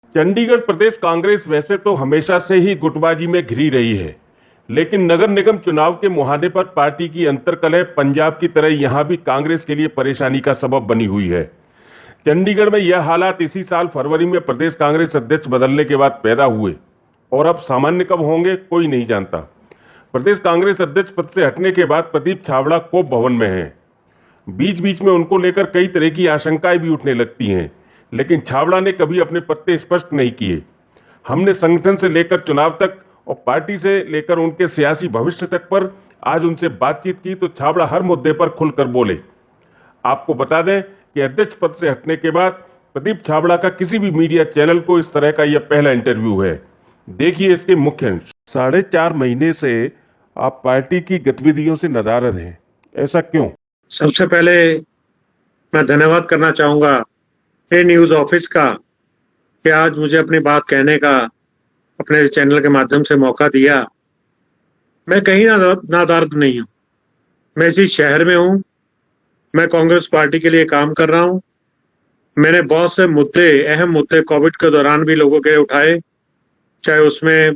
चंडीगढ़ प्रदेश कांग्रेस वैसे तो हमेशा से ही गुटबाजी में घिरी रही है, लेकिन नगर निगम चुनाव के मुहाने पर पार्टी की अंतर्कलह पंजाब की तरह यहां भी कांग्रेस के लिए परेशानी का सबब बनी हुई है। चंडीगढ़ में यह हालात इसी साल फरवरी में प्रदेश कांग्रेस अध्यक्ष बदलने के बाद पैदा हुए और अब सामान्य कब होंगे कोई नहीं जानता। प्रदेश कांग्रेस अध्यक्ष पद से हटने के बाद प्रदीप छाबड़ा कोप भवन में हैं। बीच बीच में उनको लेकर कई तरह की आशंकाएं भी उठने लगती हैं, लेकिन छाबड़ा ने कभी अपने पत्ते स्पष्ट नहीं किए। हमने संगठन से लेकर चुनाव तक और पार्टी से लेकर उनके सियासी भविष्य तक पर आज उनसे बातचीत की तो छाबड़ा हर मुद्दे पर खुलकर बोले। आपको बता दें कि अध्यक्ष पद से हटने के बाद प्रदीप छाबड़ा का किसी भी मीडिया चैनल को इस तरह का यह पहला इंटरव्यू है। देखिए इसके मुख्य अंश। 4.5 महीने से आप पार्टी की गतिविधियों से नदारद हैं, ऐसा क्यों? सबसे पहले मैं धन्यवाद करना चाहूंगा ए न्यूज ऑफिस का कि आज मुझे अपनी बात कहने का अपने चैनल के माध्यम से मौका दिया। मैं कहीं नादार्द नहीं हूँ, मैं इसी शहर में हूँ। मैं कांग्रेस पार्टी के लिए काम कर रहा हूँ। मैंने बहुत से मुद्दे, अहम मुद्दे कोविड के दौरान भी लोगों के उठाए, चाहे उसमें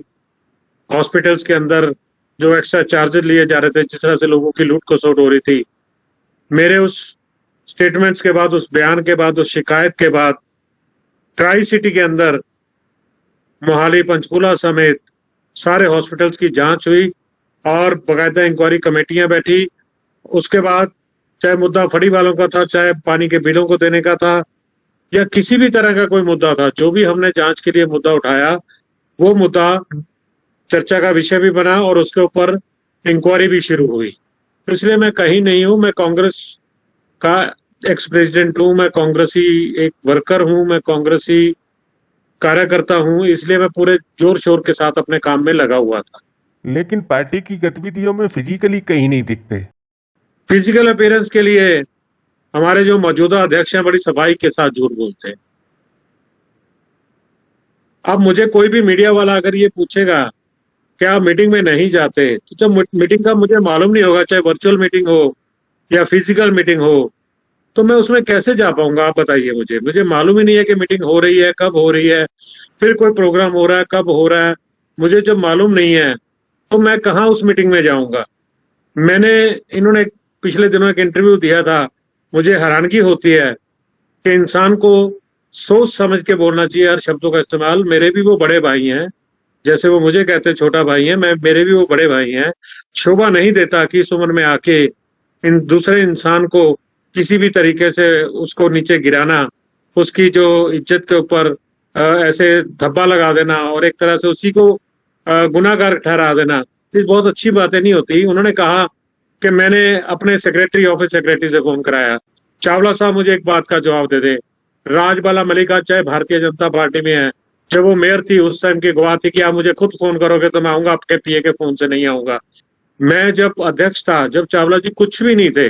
हॉस्पिटल्स के अंदर जो एक्स्ट्रा चार्जेस लिए जा रहे थे, जिस तरह से लोगों की लूट खसोट हो रही थी। मेरे उस स्टेटमेंट्स के बाद, उस बयान के बाद, उस शिकायत के बाद ट्राई सिटी के अंदर मोहाली, पंचकूला समेत सारे हॉस्पिटल्स की जांच हुई और बाकायदा इंक्वायरी कमेटियां बैठी। उसके बाद चाहे मुद्दा फड़ी वालों का था, चाहे पानी के बिलों को देने का था, या किसी भी तरह का कोई मुद्दा था, जो भी हमने जांच के लिए मुद्दा उठाया वो मुद्दा चर्चा का विषय भी बना और उसके ऊपर इंक्वायरी भी शुरू हुई। तो इसलिए मैं कहीं नहीं हूं, मैं कांग्रेस का एक्स प्रेसिडेंट हूं, मैं कांग्रेसी एक वर्कर हूं, मैं कांग्रेसी कार्यकर्ता हूं, इसलिए मैं पूरे जोर शोर के साथ अपने काम में लगा हुआ था। लेकिन पार्टी की गतिविधियों में फिजिकली कहीं नहीं दिखते। फिजिकल अपीयरेंस के लिए हमारे जो मौजूदा अध्यक्ष हैं बड़ी सफाई के साथ झूठ बोलते हैं। अब मुझे कोई भी मीडिया वाला अगर ये पूछेगा कि आप मीटिंग में नहीं जाते, तो जब मीटिंग का मुझे मालूम नहीं होगा, चाहे वर्चुअल मीटिंग हो या फिजिकल मीटिंग हो, तो मैं उसमें कैसे जा पाऊंगा? आप बताइए मुझे मालूम ही नहीं है कि मीटिंग हो रही है, कब हो रही है, फिर कोई प्रोग्राम हो रहा है, कब हो रहा है। मुझे जब मालूम नहीं है तो मैं कहाँ उस मीटिंग में जाऊंगा? इन्होंने पिछले दिनों एक इंटरव्यू दिया था। मुझे हैरानगी होती है कि इंसान को सोच समझ के बोलना चाहिए हर शब्दों का इस्तेमाल। मेरे भी वो बड़े भाई हैं, जैसे वो मुझे कहते हैं छोटा भाई है, मेरे भी वो बड़े भाई हैं। शोभा नहीं देता कि इस उम्र में आके इन दूसरे इंसान को किसी भी तरीके से उसको नीचे गिराना, उसकी जो इज्जत के ऊपर ऐसे धब्बा लगा देना और एक तरह से उसी को गुनाहगार ठहरा देना, ये बहुत अच्छी बातें नहीं होती। उन्होंने कहा कि मैंने अपने सेक्रेटरी, ऑफिस सेक्रेटरी से फोन कराया। चावला साहब मुझे एक बात का जवाब दे दे। राजबाला मलिका चाहे भारतीय जनता पार्टी में है, जब वो मेयर थी उस टाइम की गवाह थी कि आप मुझे खुद फोन करोगे तो मैं आऊंगा, आपके पीए के फोन से नहीं आऊंगा। मैं जब अध्यक्ष था, जब चावला जी कुछ भी नहीं थे,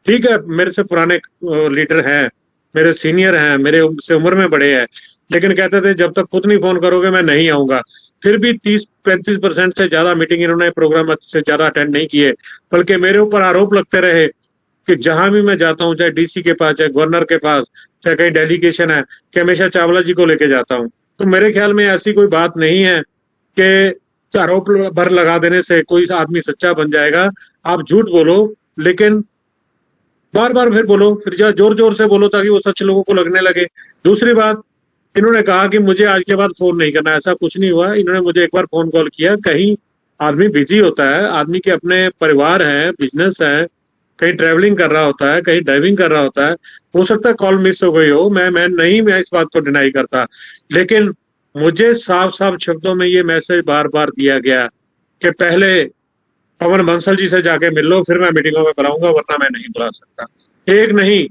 ठीक है मेरे से पुराने लीडर हैं, मेरे सीनियर हैं, मेरे से उम्र में बड़े हैं, लेकिन कहते थे जब तक खुद नहीं फोन करोगे मैं नहीं आऊंगा। फिर भी 30-35% से ज्यादा मीटिंग इन्होंने, प्रोग्राम से ज्यादा अटेंड नहीं किए, बल्कि मेरे ऊपर आरोप लगते रहे कि जहां भी मैं जाता हूं, चाहे डीसी के पास, चाहे गवर्नर के पास, चाहे कहीं डेलीगेशन है, कि हमेशा चावला जी को लेके जाता हूं। तो मेरे ख्याल में ऐसी कोई बात नहीं है कि आरोप भर लगा देने से कोई आदमी सच्चा बन जाएगा। आप झूठ बोलो, लेकिन बार बार फिर बोलो, फिर जोर जोर से बोलो ताकि वो सच लोगों को लगने लगे। दूसरी बात, इन्होंने कहा कि मुझे आज के बाद फोन नहीं करना, ऐसा कुछ नहीं हुआ। इन्होंने मुझे एक बार फोन कॉल किया। कहीं आदमी बिजी होता है, आदमी के अपने परिवार है, बिजनेस है, कहीं ट्रेवलिंग कर रहा होता है, कहीं ड्राइविंग कर रहा होता है, हो सकता है कॉल मिस हो गई हो। मैं इस बात को डिनाई करता, लेकिन मुझे साफ साफ शब्दों में ये मैसेज बार बार दिया गया कि पहले पवन बंसल जी से जाके मिल लो, फिर मैं मीटिंगों में बुलाऊंगा, वरना मैं नहीं बुला सकता। एक नहीं,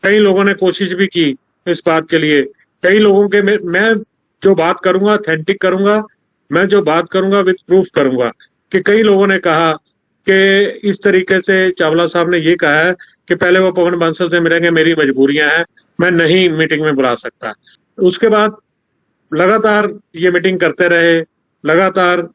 कई लोगों ने कोशिश भी की इस बात के लिए। कई लोगों के मैं जो बात करूंगा ऑथेंटिक करूंगा, मैं जो बात करूंगा विद प्रूफ करूंगा। कि कई लोगों ने कहा कि इस तरीके से चावला साहब ने ये कहा है कि पहले वो पवन बंसल से मिलेंगे, मेरी मजबूरियां हैं, मैं नहीं मीटिंग में बुला सकता। उसके बाद लगातार ये मीटिंग करते रहे, लगातार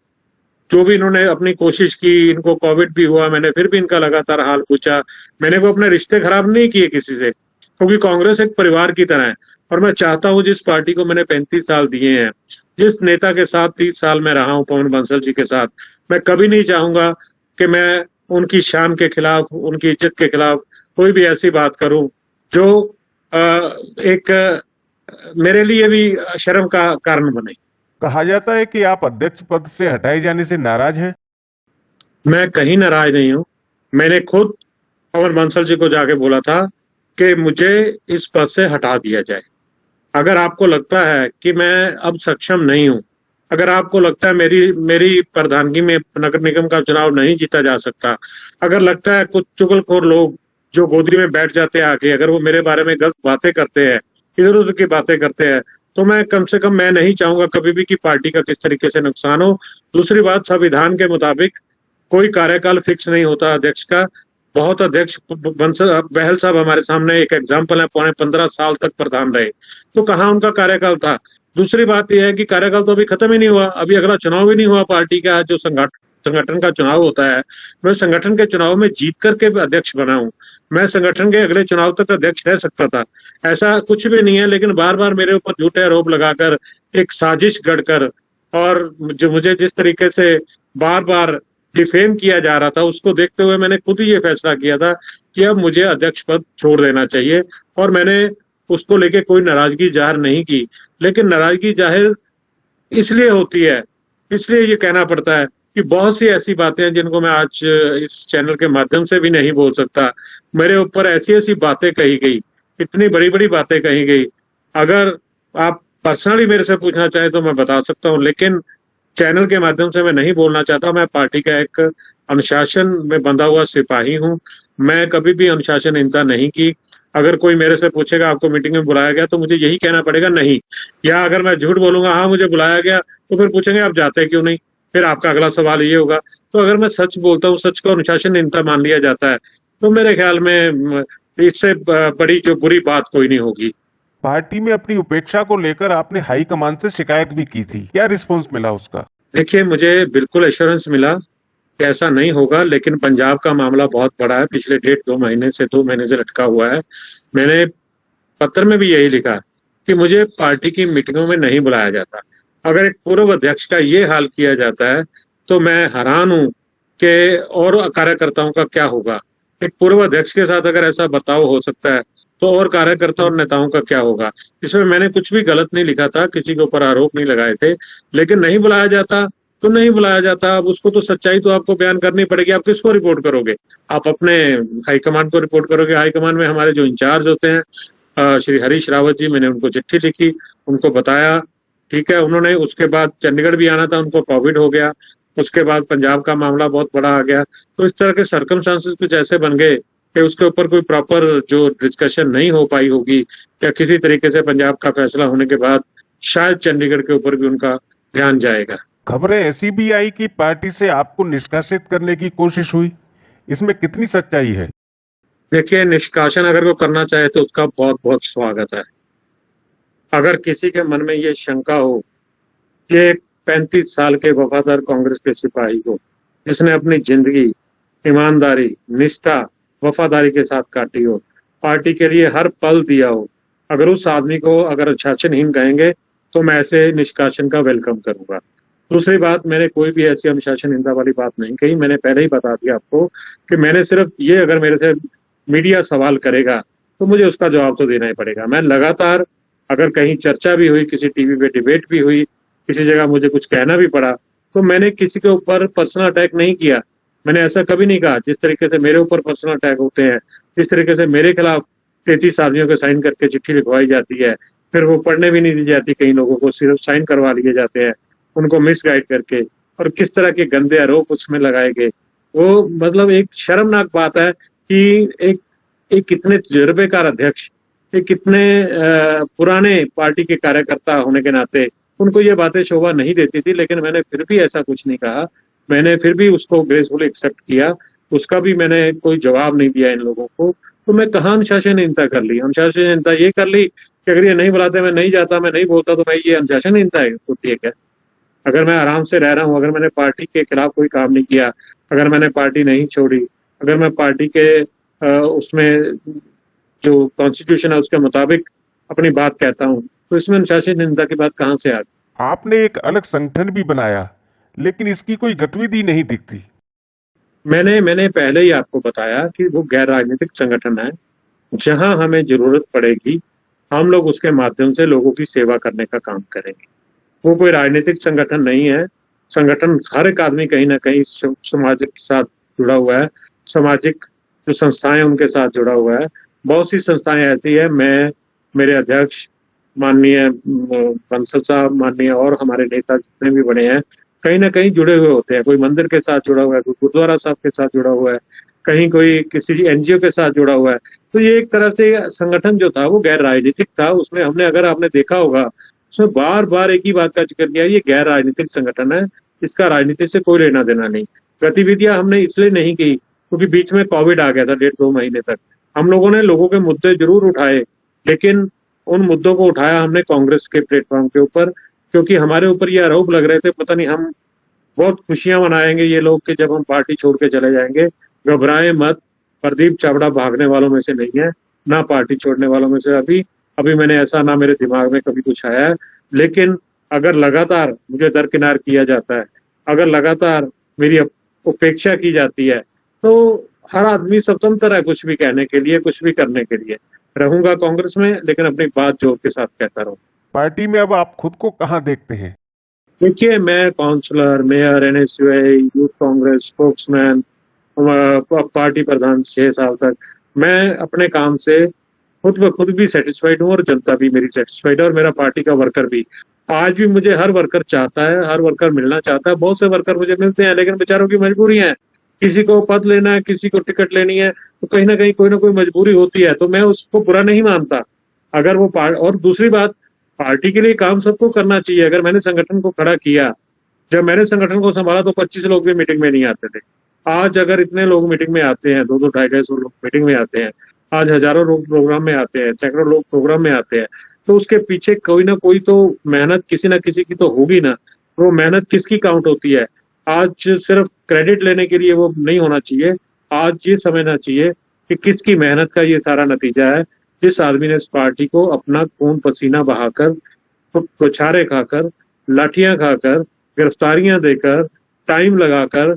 जो भी इन्होंने अपनी कोशिश की। इनको कोविड भी हुआ, मैंने फिर भी इनका लगातार हाल पूछा। मैंने को अपने रिश्ते खराब नहीं किए किसी से, क्योंकि कांग्रेस एक परिवार की तरह है। और मैं चाहता हूं जिस पार्टी को मैंने 35 साल दिए हैं, जिस नेता के साथ 30 साल में रहा हूं, पवन बंसल जी के साथ, मैं कभी नहीं चाहूंगा कि मैं उनकी शान के खिलाफ, उनकी इज्जत के खिलाफ कोई भी ऐसी बात करूं जो एक मेरे लिए भी शर्म का कारण बने। कहा जाता है कि आप अध्यक्ष पद से हटाए जाने से नाराज हैं। मैं कहीं नाराज नहीं हूं। मैंने खुद पवन बंसल जी को जाके बोला था कि मुझे इस पद से हटा दिया जाए। अगर आपको लगता है कि मैं अब सक्षम नहीं हूं, अगर आपको लगता है मेरी मेरी प्रधानगी में नगर निगम का चुनाव नहीं जीता जा सकता, अगर लगता है कुछ चुगलखोर लोग जो गोदरी में बैठ जाते हैं आके, अगर वो मेरे बारे में गलत बातें करते हैं, इधर उधर की बातें करते हैं, तो मैं कम से कम मैं नहीं चाहूंगा कभी भी कि पार्टी का किस तरीके से नुकसान हो। दूसरी बात, संविधान के मुताबिक कोई कार्यकाल फिक्स नहीं होता अध्यक्ष का। बहुत अध्यक्ष बहल साहब हमारे सामने एक एग्जाम्पल है, पौने 15 साल तक प्रधान रहे, तो कहाँ उनका कार्यकाल था। दूसरी बात यह है कि कार्यकाल तो अभी खत्म ही नहीं हुआ, अभी अगला चुनाव ही नहीं हुआ पार्टी का, जो संगठन का चुनाव होता है। मैं संगठन के चुनाव में जीत करके अध्यक्ष बना हूं, मैं संगठन के अगले चुनाव तक अध्यक्ष रह सकता था, ऐसा कुछ भी नहीं है। लेकिन बार बार मेरे ऊपर झूठे आरोप लगाकर, एक साजिश गढ़कर, और जो मुझे जिस तरीके से बार बार डिफेम किया जा रहा था, उसको देखते हुए मैंने खुद ही ये फैसला किया था कि अब मुझे अध्यक्ष पद छोड़ देना चाहिए। और मैंने उसको लेके कोई नाराजगी जाहिर नहीं की। लेकिन नाराजगी जाहिर इसलिए होती है, इसलिए ये कहना पड़ता है कि बहुत सी ऐसी बातें हैं जिनको मैं आज इस चैनल के माध्यम से भी नहीं बोल सकता। मेरे ऊपर ऐसी ऐसी बातें कही गई, इतनी बड़ी बड़ी बातें कही गई। अगर आप पर्सनली मेरे से पूछना चाहे तो मैं बता सकता हूँ, लेकिन चैनल के माध्यम से मैं नहीं बोलना चाहता। मैं पार्टी का एक अनुशासन में बंधा हुआ सिपाही हूँ। मैं कभी भी अनुशासनहीनता नहीं की। अगर कोई मेरे से पूछेगा आपको मीटिंग में बुलाया गया, तो मुझे यही कहना पड़ेगा नहीं। या अगर मैं झूठ बोलूंगा हाँ मुझे बुलाया गया, तो फिर पूछेंगे आप जाते क्यों नहीं, फिर आपका अगला सवाल ये होगा। तो अगर मैं सच बोलता हूँ, सच को अनुशासनहीनता मान लिया जाता है, तो मेरे ख्याल में इससे बड़ी जो बुरी बात कोई नहीं होगी। पार्टी में अपनी उपेक्षा को लेकर आपने हाईकमान से शिकायत भी की थी, क्या रिस्पॉन्स मिला उसका? देखिए, मुझे बिल्कुल एश्योरेंस मिला कि ऐसा नहीं होगा, लेकिन पंजाब का मामला बहुत बड़ा है, पिछले 1.5-2 महीने से लटका हुआ है। मैंने पत्र में भी यही लिखा कि मुझे पार्टी की मीटिंगों में नहीं बुलाया जाता। अगर एक पूर्व अध्यक्ष का ये हाल किया जाता है तो मैं हैरान हूं कि और कार्यकर्ताओं का क्या होगा। एक पूर्व अध्यक्ष के साथ अगर ऐसा बर्ताव हो सकता है, तो और कार्यकर्ता और नेताओं का क्या होगा। इसमें मैंने कुछ भी गलत नहीं लिखा था, किसी के ऊपर आरोप नहीं लगाए थे। लेकिन नहीं बुलाया जाता तो नहीं बुलाया जाता। अब उसको तो सच्चाई तो आपको बयान करनी पड़ेगी। आप किसको रिपोर्ट करोगे? आप अपने हाईकमान को रिपोर्ट करोगे। हाईकमान में हमारे जो इंचार्ज होते हैं श्री हरीश रावत जी, मैंने उनको चिट्ठी लिखी, उनको बताया, ठीक है। उन्होंने उसके बाद चंडीगढ़ भी आना था, उनको कोविड हो गया। उसके बाद पंजाब का मामला बहुत बड़ा आ गया। तो इस तरह के सर्कमस्टांसेस कुछ ऐसे बन गए कि उसके ऊपर कोई प्रॉपर जो डिस्कशन नहीं हो पाई होगी, या किसी तरीके से पंजाब का फैसला होने के बाद शायद चंडीगढ़ के ऊपर भी उनका ध्यान जाएगा। खबरें ऐसी भी आई कि पार्टी से आपको निष्कासित करने की कोशिश हुई, इसमें कितनी सच्चाई है? देखिए, निष्कासन अगर वो करना चाहे तो उसका बहुत बहुत स्वागत है। अगर किसी के मन में ये शंका हो कि 35 साल के वफादार कांग्रेस के सिपाही को, जिसने अपनी जिंदगी ईमानदारी, निष्ठा, वफादारी के साथ काटी हो, पार्टी के लिए हर पल दिया हो, अगर उस आदमी को अगर अनुशासनहीन कहेंगे तो मैं ऐसे निष्कासन का वेलकम करूंगा। दूसरी बात, मैंने कोई भी ऐसी अनुशासनहीनता वाली बात नहीं कही। मैंने पहले ही बता दिया आपको कि मैंने सिर्फ ये, अगर मेरे से मीडिया सवाल करेगा तो मुझे उसका जवाब तो देना ही पड़ेगा। मैं लगातार, अगर कहीं चर्चा भी हुई, किसी टीवी पे डिबेट भी हुई, किसी जगह मुझे कुछ कहना भी पड़ा, तो मैंने किसी के ऊपर पर्सनल अटैक नहीं किया। मैंने ऐसा कभी नहीं कहा। जिस तरीके से मेरे ऊपर पर्सनल अटैक होते हैं, जिस तरीके से मेरे खिलाफ 33 आदमियों के साइन करके चिट्ठी लिखवाई जाती है, फिर वो पढ़ने भी नहीं दी जाती, कई लोगों को सिर्फ साइन करवा लिए जाते हैं उनको मिसगाइड करके, और किस तरह के गंदे आरोप उसमें लगाए गए, वो मतलब एक शर्मनाक बात है कि एक कितने तजुर्बेकार अध्यक्ष, एक कितने पुराने पार्टी के कार्यकर्ता होने के नाते उनको ये बातें शोभा नहीं देती थी। लेकिन मैंने फिर भी ऐसा कुछ नहीं कहा। मैंने फिर भी उसको ग्रेसफुली एक्सेप्ट किया, उसका भी मैंने कोई जवाब नहीं दिया इन लोगों को। तो मैं कहाँ अनुशासनहीनता कर ली? अनुशासनहीनता ये कर ली कि अगर ये नहीं बुलाते, मैं नहीं जाता, मैं नहीं बोलता, तो मैं ये अनुशासनहीनता होती है क्या? अगर मैं आराम से रह रहा हूँ, अगर मैंने पार्टी के खिलाफ कोई काम नहीं किया, अगर मैंने पार्टी नहीं छोड़ी, अगर मैं पार्टी के उसमें जो कॉन्स्टिट्यूशन है उसके मुताबिक अपनी बात कहता हूँ, तो इसमें अनुशासित निंदा की बात कहाँ से आ गई? आपने एक अलग संगठन भी बनाया, लेकिन इसकी कोई गतिविधि नहीं दिखती। मैंने पहले ही आपको बताया कि वो गैर राजनीतिक संगठन है। जहां हमें जरूरत पड़ेगी हम लोग उसके माध्यम से लोगों की सेवा करने का काम करेंगे। वो कोई राजनीतिक संगठन नहीं है। संगठन हर एक आदमी कहीं ना कहीं समाज के साथ जुड़ा हुआ है। सामाजिक जो संस्थाएं उनके साथ जुड़ा हुआ है। बहुत सी संस्थाएं ऐसी है, मैं, मेरे अध्यक्ष माननीय बंसल साहब, माननीय और हमारे नेता जितने भी बने हैं, कहीं ना कहीं जुड़े हुए होते हैं। कोई मंदिर के साथ जुड़ा हुआ है, कोई गुरुद्वारा साहब के साथ जुड़ा हुआ है, कहीं कोई किसी एनजीओ के साथ जुड़ा हुआ है। तो ये एक तरह से संगठन जो था वो गैर राजनीतिक था। उसमें हमने, अगर आपने देखा होगा, उसमें बार बार एक ही बात का जिक्र किया, ये गैर राजनीतिक संगठन है, इसका राजनीति से कोई लेना देना नहीं। गतिविधियां हमने इसलिए नहीं की क्योंकि बीच में कोविड आ गया था 1.5-2 महीने तक। हम लोगों ने लोगों के मुद्दे जरूर उठाए, लेकिन उन मुद्दों को उठाया हमने कांग्रेस के प्लेटफॉर्म के ऊपर, क्योंकि हमारे ऊपर ये आरोप लग रहे थे, पता नहीं हम बहुत खुशियां मनाएंगे ये लोग कि जब हम पार्टी छोड़ के चले जाएंगे। घबराएं मत, प्रदीप चावड़ा भागने वालों में से नहीं है, ना पार्टी छोड़ने वालों में से। अभी अभी मैंने ऐसा, ना मेरे दिमाग में कभी कुछ आया है। लेकिन अगर लगातार मुझे दरकिनार किया जाता है, अगर लगातार मेरी उपेक्षा की जाती है, तो हर आदमी स्वतंत्र है कुछ भी कहने के लिए, कुछ भी करने के लिए। रहूंगा कांग्रेस में, लेकिन अपनी बात जोर के साथ कहता रहूं। पार्टी में अब आप खुद को कहाँ देखते हैं? देखिए, मैं councillor, mayor, NSUI, youth Congress spokesman, party प्रधान 6 साल तक, मैं अपने काम से खुद ब खुद भी सेटिस्फाइड हूँ और जनता भी मेरी सेटिस्फाइड है, और मेरा पार्टी का वर्कर भी। आज भी मुझे हर वर्कर चाहता है, हर वर्कर मिलना चाहता है। बहुत से वर्कर मुझे मिलते हैं, लेकिन बेचारों की मजबूरी है। किसी को पद लेना है, किसी को टिकट लेनी है, तो कहीं ना कहीं कोई ना कोई मजबूरी होती है। तो मैं उसको बुरा नहीं मानता। अगर वो और दूसरी बात, पार्टी के लिए काम सबको करना चाहिए। अगर मैंने संगठन को खड़ा किया, जब मैंने संगठन को संभाला, तो 25 लोग भी मीटिंग में नहीं आते थे। आज अगर इतने लोग मीटिंग में आते हैं, 200, 250 लोग मीटिंग में आते हैं, आज हजारों लोग प्रोग्राम में आते हैं, सैकड़ों लोग प्रोग्राम में आते हैं, तो उसके पीछे कोई ना कोई तो मेहनत किसी ना किसी की तो होगी ना। वो मेहनत किसकी काउंट होती है? आज सिर्फ क्रेडिट लेने के लिए वो नहीं होना चाहिए। आज ये समझना चाहिए कि किसकी मेहनत का ये सारा नतीजा है। जिस आदमी ने इस पार्टी को अपना खून पसीना बहाकर, बौछारें खाकर, लाठियां खाकर, गिरफ्तारियां देकर, टाइम लगाकर,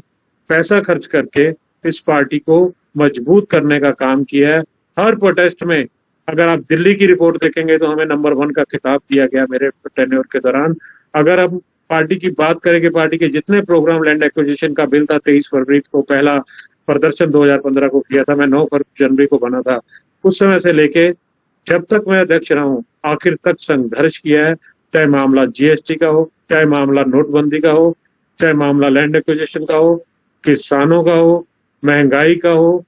पैसा खर्च करके इस पार्टी को मजबूत करने का काम किया है। हर प्रोटेस्ट में, अगर आप दिल्ली की रिपोर्ट देखेंगे, तो हमें नंबर 1 का खिताब दिया गया मेरे टेन्योर के दौरान। अगर हम पार्टी की बात करेंगे, पार्टी के जितने प्रोग्राम, लैंड एक्विजिशन का बिल था 23 फरवरी को, पहला प्रदर्शन 2015 को किया था, मैं 9 जनवरी को बना था। उस समय से लेके जब तक मैं अध्यक्ष रहा हूँ, आखिर तक संघर्ष किया है। चाहे मामला जीएसटी का हो, चाहे मामला नोटबंदी का हो, चाहे मामला लैंड एक्विजिशन का हो, किसानों का हो, महंगाई का हो,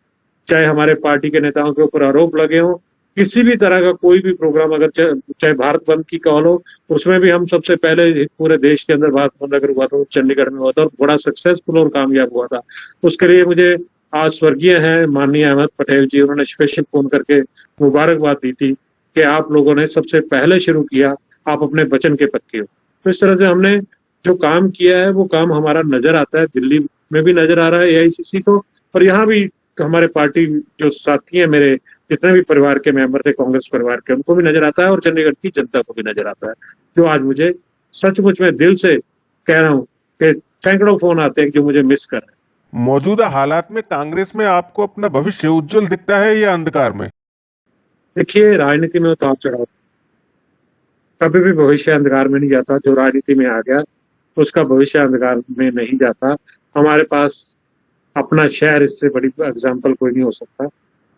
चाहे हमारे पार्टी के नेताओं के ऊपर आरोप लगे हो, किसी भी तरह का कोई भी प्रोग्राम, अगर चाहे भारत बंद की कॉल हो, उसमें भी हम सबसे पहले पूरे देश के अंदर भारत बंद अगर हुआ था, चंडीगढ़ में हुआ था और बड़ा सक्सेसफुल और कामयाब हुआ था। उसके लिए मुझे आज स्वर्गीय हैं माननीय अहमद पटेल जी, उन्होंने स्पेशल फोन करके मुबारकबाद दी थी कि आप लोगों ने सबसे पहले शुरू किया, आप अपने वचन के पक्के हो। तो इस तरह से हमने जो काम किया है, वो काम हमारा नजर आता है, दिल्ली में भी नजर आ रहा है एआईसीसी को, और यहाँ भी हमारे पार्टी जो साथी हैं, मेरे जितने भी परिवार के मेंबर थे कांग्रेस परिवार के, उनको भी नजर आता है, और चंडीगढ़ की जनता को भी नजर आता है। जो आज मुझे सचमुच में दिल से कह रहा हूँ कि सैकड़ों फोन आते हैं जो मुझे मिस कर रहे हैं। मौजूदा हालात में कांग्रेस में आपको अपना भविष्य उज्जवल दिखता है या अंधकार में? देखिए, राजनीति में उतार चढ़ाव, कभी भी भविष्य अंधकार में नहीं जाता। जो राजनीति में आ गया उसका भविष्य अंधकार में नहीं जाता। हमारे पास अपना शहर, इससे बड़ी एग्जाम्पल कोई नहीं हो सकता।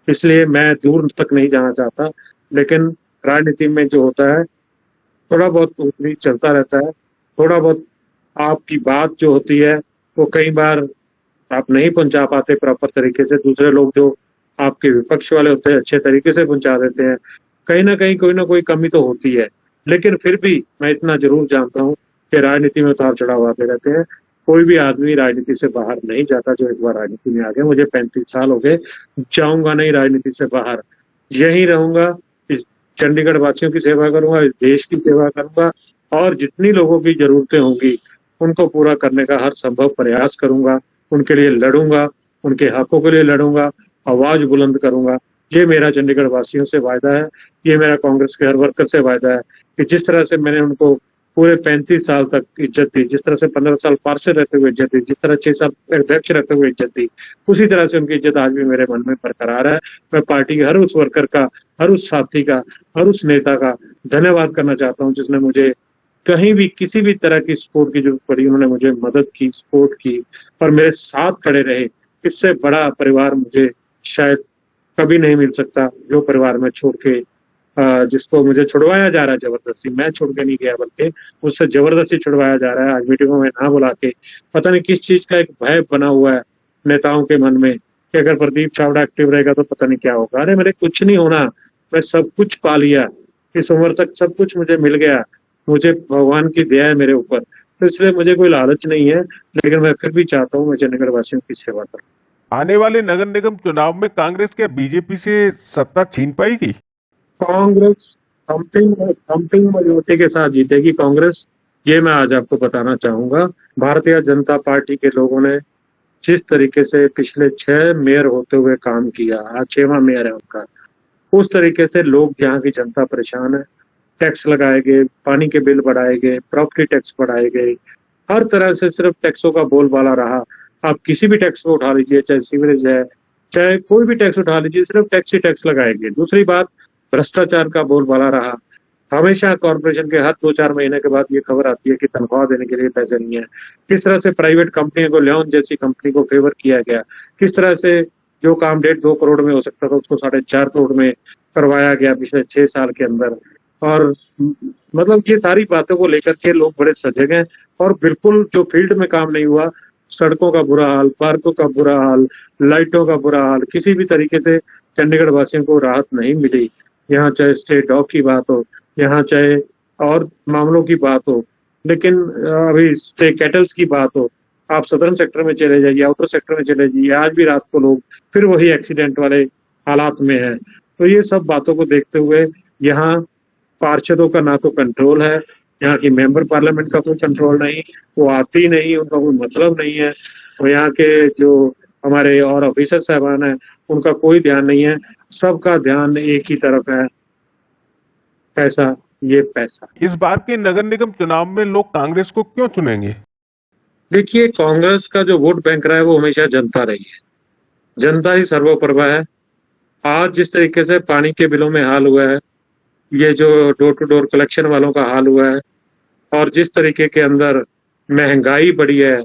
इसलिए मैं दूर तक नहीं जाना चाहता, लेकिन राजनीति में जो होता है, थोड़ा बहुत चलता रहता है। थोड़ा बहुत आपकी बात जो होती है, वो कई बार आप नहीं पहुंचा पाते प्रॉपर तरीके से। दूसरे लोग जो आपके विपक्ष वाले होते हैं, अच्छे तरीके से पहुंचा देते हैं। कहीं ना कहीं कोई ना कोई कमी तो होती है, लेकिन फिर भी मैं इतना जरूर जानता हूँ कि राजनीति में उतार चढ़ाव आते रहते हैं। कोई भी आदमी राजनीति से बाहर नहीं जाता जो एक बार राजनीति में आ गया। मुझे 35 साल हो गए, जाऊंगा नहीं राजनीति से बाहर, यहीं रहूंगा। इस चंडीगढ़ वासियों की सेवा करूंगा, इस देश की सेवा करूंगा, और जितनी लोगों की जरूरतें होंगी उनको पूरा करने का हर संभव प्रयास करूंगा। उनके लिए लड़ूंगा, उनके हकों के लिए लड़ूंगा, आवाज बुलंद करूंगा। ये मेरा चंडीगढ़ वासियों से वायदा है, ये मेरा कांग्रेस के हर वर्कर से वायदा है कि जिस तरह से मैंने उनको पूरे 35 साल तक इज्जत दी, जिस तरह से 15 साल पार्षद रहते हुए इज्जत दी, जिस तरह 6 साल अध्यक्ष रहते हुए इज्जत दी, उसी तरह से उनकी इज्जत आज भी मेरे मन में बरकरार है। मैं पार्टी के हर उस वर्कर का, हर उस साथी का, हर उस नेता का धन्यवाद करना चाहता हूँ जिसने मुझे कहीं भी किसी भी तरह की सपोर्ट की जरूरत पड़ी, उन्होंने मुझे मदद की, सपोर्ट की और मेरे साथ खड़े रहे। इससे बड़ा परिवार मुझे शायद कभी नहीं मिल सकता, जो परिवार में छोड़ के जिसको मुझे छुड़वाया जा रहा है जबरदस्ती, मैं छोड़ के नहीं गया बल्कि उससे जबरदस्ती छुड़वाया जा रहा है आज मीटिंगों में ना बुला के। पता नहीं किस चीज का एक भय बना हुआ है नेताओं के मन में कि अगर प्रदीप छावड़ा एक्टिव रहेगा तो पता नहीं क्या होगा। अरे मेरे कुछ नहीं होना, मैं सब कुछ पा लिया, इस उम्र तक सब कुछ मुझे मिल गया, मुझे भगवान की दया है मेरे ऊपर, तो इसलिए मुझे कोई लालच नहीं है। लेकिन मैं फिर भी चाहता हूँ मैं चंडीगढ़ वासियों की सेवा करूँ। आने वाले नगर निगम चुनाव में कांग्रेस क्या बीजेपी से सत्ता छीन पाएगी? कांग्रेस थम्पिंग मेजोरिटी के साथ जीतेगी कांग्रेस, ये मैं आज आपको बताना चाहूंगा। भारतीय जनता पार्टी के लोगों ने जिस तरीके से पिछले 6 मेयर होते हुए काम किया, आज 6वां मेयर है उनका, उस तरीके से लोग, यहाँ की जनता परेशान है। टैक्स लगाए गए, पानी के बिल बढ़ाए गए, प्रॉपर्टी टैक्स बढ़ाए गए, हर तरह से सिर्फ टैक्सों का बोलबाला रहा। आप किसी भी टैक्स को उठा लीजिए, चाहे सीवरेज है, चाहे कोई भी टैक्स उठा लीजिए, सिर्फ टैक्स ही टैक्स लगाए गए। दूसरी बात, भ्रष्टाचार का बोलबाला रहा। हमेशा कॉर्पोरेशन के हर 2-4 महीने के बाद ये खबर आती है कि तनख्वाह देने के लिए पैसे नहीं है। किस तरह से प्राइवेट कंपनियों को, लियोन जैसी कंपनी को फेवर किया गया, किस तरह से जो काम 1.5-2 करोड़ में हो सकता था उसको 4.5 करोड़ में करवाया गया पिछले 6 साल के अंदर। और मतलब ये सारी बातों को लेकर के लोग बड़े सजग हैं। और बिल्कुल जो फील्ड में काम नहीं हुआ, सड़कों का बुरा हाल, पार्कों का बुरा हाल, लाइटों का बुरा हाल, किसी भी तरीके से चंडीगढ़ वासियों को राहत नहीं मिली। यहाँ चाहे स्टेट डॉग की बात हो, यहाँ चाहे और मामलों की बात हो, लेकिन अभी स्टेट कैटल्स की बात हो, आप सदर्न सेक्टर में चले जाइए, आउटर सेक्टर में चले जाइए, आज भी रात को लोग फिर वही एक्सीडेंट वाले हालात में है। तो ये सब बातों को देखते हुए यहाँ पार्षदों का ना तो कंट्रोल है, यहाँ की मेंबर पार्लियामेंट का कोई कंट्रोल नहीं, वो आती नहीं, उनका कोई मतलब नहीं है। और यहाँ के जो हमारे और ऑफिसर साहबान है, उनका कोई ध्यान नहीं है, सबका ध्यान एक ही तरफ है, पैसा, ये पैसा। इस बार के नगर निगम चुनाव में लोग कांग्रेस को क्यों चुनेंगे? देखिए, कांग्रेस का जो वोट बैंक रहा है वो हमेशा जनता रही है, जनता ही सर्वोपरि है। आज जिस तरीके से पानी के बिलों में हाल हुआ है, ये जो डोर टू डोर कलेक्शन वालों का हाल हुआ है, और जिस तरीके के अंदर महंगाई बढ़ी है,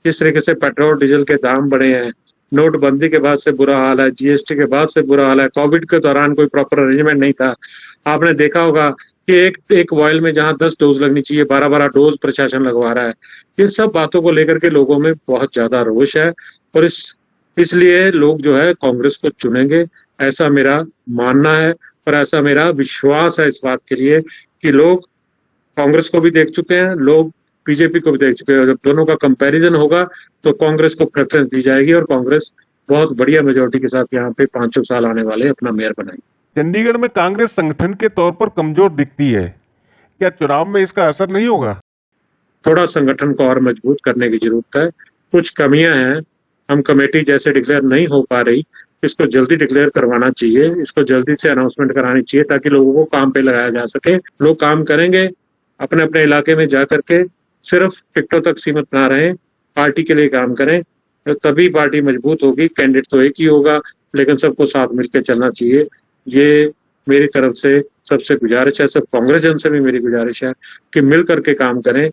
जिस तरीके से पेट्रोल डीजल के दाम बढ़े हैं, नोटबंदी के बाद से बुरा हाल है, जीएसटी के बाद से बुरा हाल है, कोविड के दौरान कोई प्रॉपर अरेंजमेंट नहीं था। आपने देखा होगा कि एक वॉयल में जहां 10 डोज लगनी चाहिए, 12-12 डोज प्रशासन लगवा रहा है। ये सब बातों को लेकर के लोगों में बहुत ज्यादा रोष है, और इसलिए लोग जो है कांग्रेस को चुनेंगे, ऐसा मेरा मानना है। और ऐसा मेरा विश्वास है इस बात के लिए कि लोग कांग्रेस को भी देख चुके हैं, लोग बीजेपी को भी देख चुके हैं। जब दोनों का कंपैरिजन होगा तो कांग्रेस को प्रेफरेंस दी जाएगी, और कांग्रेस बहुत बढ़िया मेजोरिटी के साथ यहाँ पे 5 साल आने वाले अपना मेयर बनाएगी। चंडीगढ़ में कांग्रेस संगठन के तौर पर कमजोर दिखती है, क्या चुनाव में इसका असर नहीं होगा? थोड़ा संगठन को और मजबूत करने की जरूरत है, कुछ कमियां हैं, हम कमेटी जैसे डिक्लेयर नहीं हो पा रही, इसको जल्दी डिक्लेयर करवाना चाहिए, इसको जल्दी से अनाउंसमेंट करानी चाहिए ताकि लोगों को काम पे लगाया जा सके। लोग काम करेंगे, अपने अपने इलाके में जा करके सिर्फ टिकटों तक सीमित ना रहे, पार्टी के लिए काम करें, तो तभी पार्टी मजबूत होगी। कैंडिडेट तो एक ही होगा, लेकिन सबको साथ मिलकर चलना चाहिए। ये मेरी तरफ से सबसे गुजारिश है, सब कांग्रेस जन से भी मेरी गुजारिश है कि मिल करके काम करें,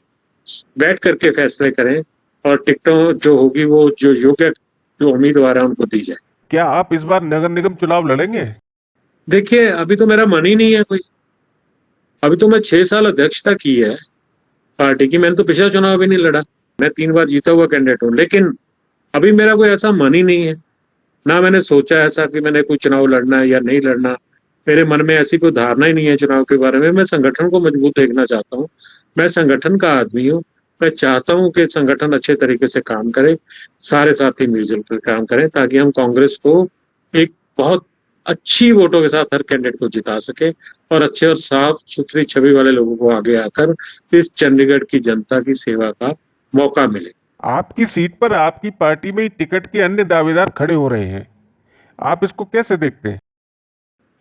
बैठ करके फैसले करें, और टिकटों जो होगी वो जो योग्य जो उम्मीदवार है उनको दी जाए। क्या आप इस बार नगर निगम चुनाव लड़ेंगे? देखिए, अभी तो मेरा मन ही नहीं है कोई, अभी तो मैं 6 साल अध्यक्षता की है पार्टी की, मैंने तो पिछला चुनाव भी नहीं लड़ा, मैं 3 बार जीता हुआ कैंडिडेट हूँ, लेकिन अभी मेरा कोई ऐसा मन ही नहीं है, ना मैंने सोचा ऐसा कि मैंने कोई चुनाव लड़ना है या नहीं लड़ना। मेरे मन में ऐसी कोई धारणा ही नहीं है चुनाव के बारे में। मैं संगठन को मजबूत देखना चाहता हूँ, मैं संगठन का आदमी हूँ, मैं चाहता हूँ कि संगठन अच्छे तरीके से काम करे, सारे साथी मिलजुल कर काम करें, ताकि हम कांग्रेस को एक बहुत अच्छी वोटों के साथ हर कैंडिडेट को जिता सके, और अच्छे और साफ सुथरी छवि वाले लोगों को आगे आकर इस चंडीगढ़ की जनता की सेवा का मौका मिले। आपकी सीट पर आपकी पार्टी में ही टिकट के अन्य दावेदार खड़े हो रहे हैं, आप इसको कैसे देखते हैं?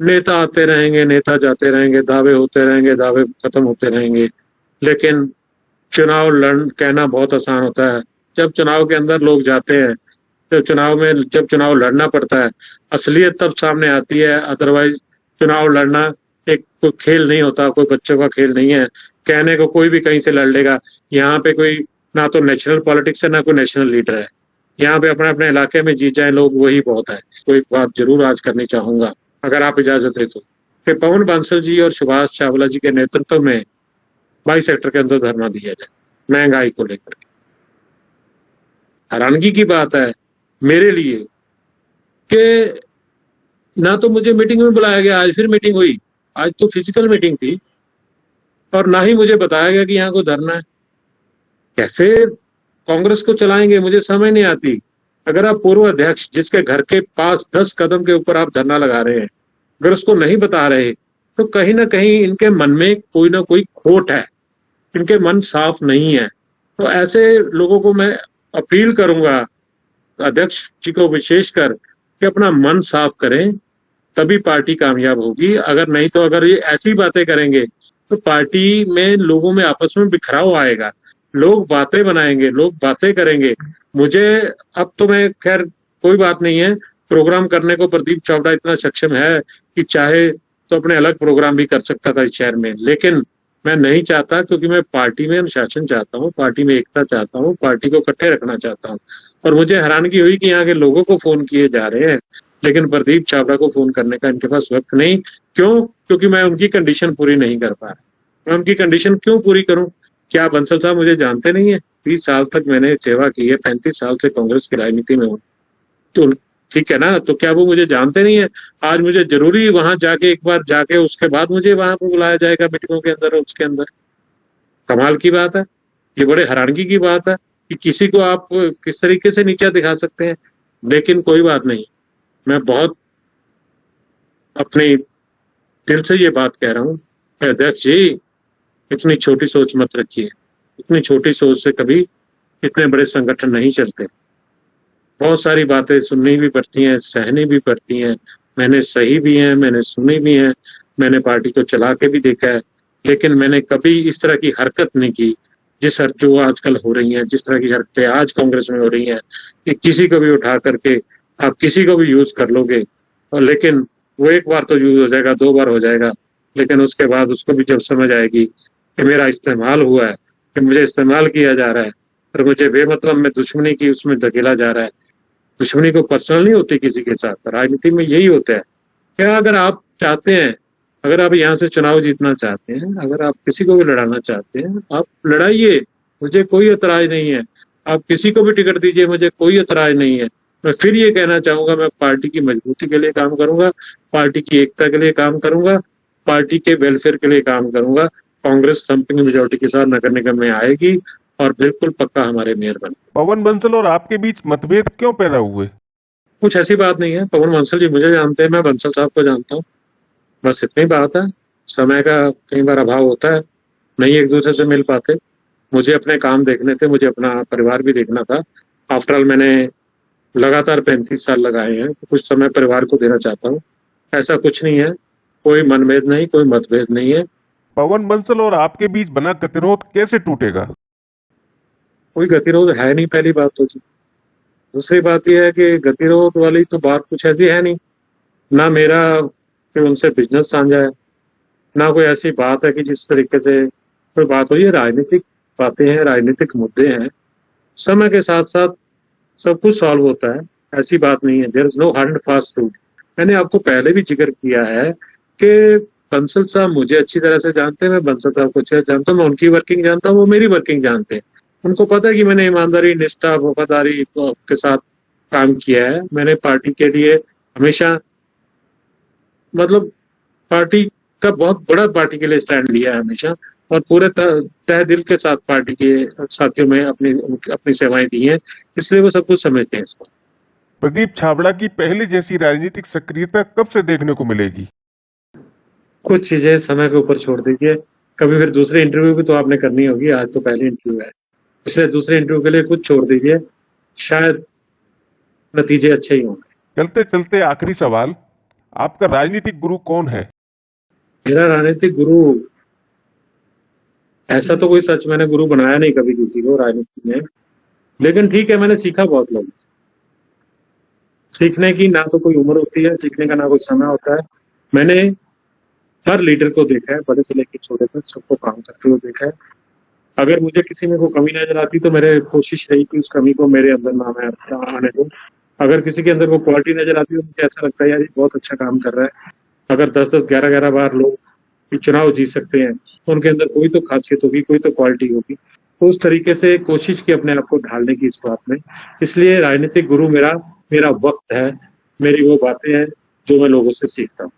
नेता आते रहेंगे, नेता जाते रहेंगे, दावे होते रहेंगे, दावे खत्म होते रहेंगे। लेकिन चुनाव लड़ कहना बहुत आसान होता है। जब चुनाव के अंदर लोग जाते हैं, तो चुनाव में जब चुनाव लड़ना पड़ता है, असलियत तब सामने आती है। अदरवाइज चुनाव लड़ना एक कोई खेल नहीं होता, कोई बच्चों का खेल नहीं है। कहने को कोई भी कहीं से लड़ लेगा। यहाँ पे कोई ना तो नेशनल पॉलिटिक्स है, ना कोई नेशनल लीडर है। यहाँ पे अपने अपने इलाके में जीत जाए लोग, वही बहुत है। कोई बात जरूर आज करनी चाहूंगा, अगर आप इजाजत दे तो, कि पवन बंसल जी और सुभाष चावला जी के नेतृत्व में 22 सेक्टर के अंदर धरना दिया जाए महंगाई को लेकर। हैरानगी की बात है मेरे लिए कि ना तो मुझे मीटिंग में बुलाया गया, आज फिर मीटिंग हुई। आज तो फिजिकल मीटिंग थी, और ना ही मुझे बताया गया कि यहाँ को धरना है। कैसे कांग्रेस को चलाएंगे, मुझे समझ नहीं आती। अगर आप पूर्व अध्यक्ष जिसके घर के पास 10 कदम के ऊपर आप धरना लगा रहे हैं, अगर उसको नहीं बता रहे, तो कहीं ना कहीं इनके मन में कोई ना कोई खोट है, इनके मन साफ नहीं है। तो ऐसे लोगों को मैं अपील करूंगा, अध्यक्ष जी को विशेषकर, कि अपना मन साफ करें, तभी पार्टी कामयाब होगी। अगर नहीं तो अगर ये ऐसी बातें करेंगे, तो पार्टी में लोगों में आपस में बिखराव आएगा। लोग बातें बनाएंगे, लोग बातें करेंगे। मुझे अब तो मैं खैर कोई बात नहीं है, प्रोग्राम करने को प्रदीप चावड़ा इतना सक्षम है कि चाहे तो अपने अलग प्रोग्राम भी कर सकता था इस शहर में। लेकिन मैं नहीं चाहता, क्योंकि मैं पार्टी में अनुशासन चाहता हूँ, पार्टी में एकता चाहता हूँ, पार्टी को इकट्ठे रखना चाहता हूँ। और मुझे हैरानगी हुई कि यहाँ के लोगों को फोन किए जा रहे हैं, लेकिन प्रदीप छाबड़ा को फोन करने का इनके पास वक्त नहीं। क्यों? क्योंकि मैं उनकी कंडीशन पूरी नहीं कर पा रहा। मैं उनकी कंडीशन क्यों पूरी करूं? क्या बंसल साहब मुझे जानते नहीं है? 30 साल तक मैंने सेवा की है, 35 साल से कांग्रेस की राजनीति में हूँ। तो ठीक है ना, तो क्या वो मुझे जानते नहीं है? आज मुझे जरूरी वहां जाके एक बार जाके उसके बाद मुझे वहां पर बुलाया जाएगा मीटिंगों के अंदर और उसके अंदर? कमाल की बात है। ये बड़े हैरानगी की बात है कि किसी को आप किस तरीके से नीचा दिखा सकते हैं। लेकिन कोई बात नहीं, मैं बहुत अपने दिल से ये बात कह रहा हूँ, अध्यक्ष जी इतनी छोटी सोच मत रखिए। इतनी छोटी सोच से कभी इतने बड़े संगठन नहीं चलते। बहुत सारी बातें सुननी भी पड़ती हैं, सहनी भी पड़ती हैं। मैंने सही भी हैं, मैंने सुनी भी हैं, मैंने पार्टी को चला के भी देखा है। लेकिन मैंने कभी इस तरह की हरकत नहीं की जिस जो आजकल हो रही हैं, जिस तरह की हरकतें आज कांग्रेस में हो रही हैं, कि किसी को भी उठा करके आप किसी को भी यूज कर लोगे। और लेकिन वो एक बार तो यूज हो जाएगा, 2 बार हो जाएगा, लेकिन उसके बाद उसको भी जब समझ आएगी कि मेरा इस्तेमाल हुआ है, कि मुझे इस्तेमाल किया जा रहा है, और मुझे बेमतलब में दुश्मनी की उसमें धकेला जा रहा है। दुश्मनी को पर्सनल नहीं होती किसी के साथ, राजनीति में यही होता है। क्या अगर आप चाहते हैं, अगर आप यहाँ से चुनाव जीतना चाहते हैं, अगर आप किसी को भी लड़ाना चाहते हैं, आप लड़ाइए, मुझे कोई एतराज नहीं है। आप किसी को भी टिकट दीजिए, मुझे कोई एतराज नहीं है। मैं फिर ये कहना चाहूंगा, मैं पार्टी की मजबूती के लिए काम करूंगा, पार्टी की एकता के लिए काम करूंगा, पार्टी के वेलफेयर के लिए काम करूंगा। कांग्रेस थम्पिंग मेजोरिटी के साथ नगर निगम में आएगी और बिल्कुल पक्का हमारे मेयर बने। पवन बंसल और आपके बीच मतभेद क्यों पैदा हुए? कुछ ऐसी बात नहीं है। पवन बंसल जी मुझे जानते हैं, मैं बंसल साहब को जानता हूँ। बस इतनी बात है। समय का कई बार अभाव होता है, नहीं एक दूसरे से मिल पाते। मुझे अपने काम देखने थे, मुझे अपना परिवार भी देखना था। आफ्टर ऑल मैंने लगातार 35 साल लगाए हैं, तो कुछ समय परिवार को देना चाहता हूँ। ऐसा कुछ नहीं है, कोई मनभेद नहीं, कोई मतभेद नहीं है। पवन बंसल और आपके बीच बना गतिरोध कैसे टूटेगा? कोई गतिरोध है नहीं, पहली बात तो जी। दूसरी बात यह है कि गतिरोध वाली तो बात कुछ ऐसी है नहीं। ना मेरा कि उनसे बिजनेस साझा है, ना कोई ऐसी बात है कि जिस तरीके से कोई बात हो। ये राजनीतिक बातें हैं, राजनीतिक मुद्दे हैं। समय के साथ साथ सब कुछ सॉल्व होता है, ऐसी बात नहीं है। There is no hard and fast rule. मैंने आपको पहले भी जिक्र किया है कि बंसल साहब मुझे अच्छी तरह से जानते हैं, मैं बंसल साहब को अच्छे से जानता हूँ, मैं उनकी वर्किंग जानता हूँ, वो मेरी वर्किंग जानते हैं। उनको पता है कि मैंने ईमानदारी, निष्ठा, वफादारी के साथ काम किया है। मैंने पार्टी के लिए हमेशा, मतलब पार्टी का बहुत बड़ा पार्टी के लिए स्टैंड लिया है हमेशा, और पूरे तह दिल के साथ पार्टी के साथियों में अपनी अपनी सेवाएं दी हैं। इसलिए वो सब कुछ समझते हैं इसको। प्रदीप छाबड़ा की पहले जैसी राजनीतिक सक्रियता कब से देखने को मिलेगी? कुछ चीजें समय के ऊपर छोड़ दीजिए, कभी फिर दूसरी इंटरव्यू भी तो आपने करनी होगी। आज तो पहली इंटरव्यू है, इसलिए दूसरे इंटरव्यू के लिए कुछ छोड़ दीजिए, शायद नतीजे अच्छे ही होंगे। चलते चलते आखिरी सवाल, आपका राजनीतिक गुरु कौन है? मेरा राजनीतिक गुरु, ऐसा तो कोई सच मैंने गुरु बनाया नहीं कभी किसी को राजनीति में, लेकिन ठीक है, मैंने सीखा बहुत लोग। सीखने की ना तो कोई उम्र होती है, सीखने का ना कोई समय होता है। मैंने हर लीडर को देखा है, बड़े से लेकर छोटे तक सबको काम करते हुए देखा है। अगर मुझे किसी में कोई कमी नजर आती तो मेरे कोशिश रही कि उस कमी को मेरे अंदर ना मैं आने दूं। अगर किसी के अंदर वो क्वालिटी नजर आती है तो मुझे ऐसा लगता है यार ये बहुत अच्छा काम कर रहा है। अगर 10-10, 11-11 बार लोग चुनाव जीत सकते हैं तो उनके अंदर कोई तो खासियत होगी, कोई तो क्वालिटी होगी। तो उस तरीके से कोशिश की अपने आप को ढालने की इस बात में। इसलिए राजनीतिक गुरु मेरा मेरा वक्त है, मेरी वो बातें हैं जो मैं लोगों से सीखता हूँ।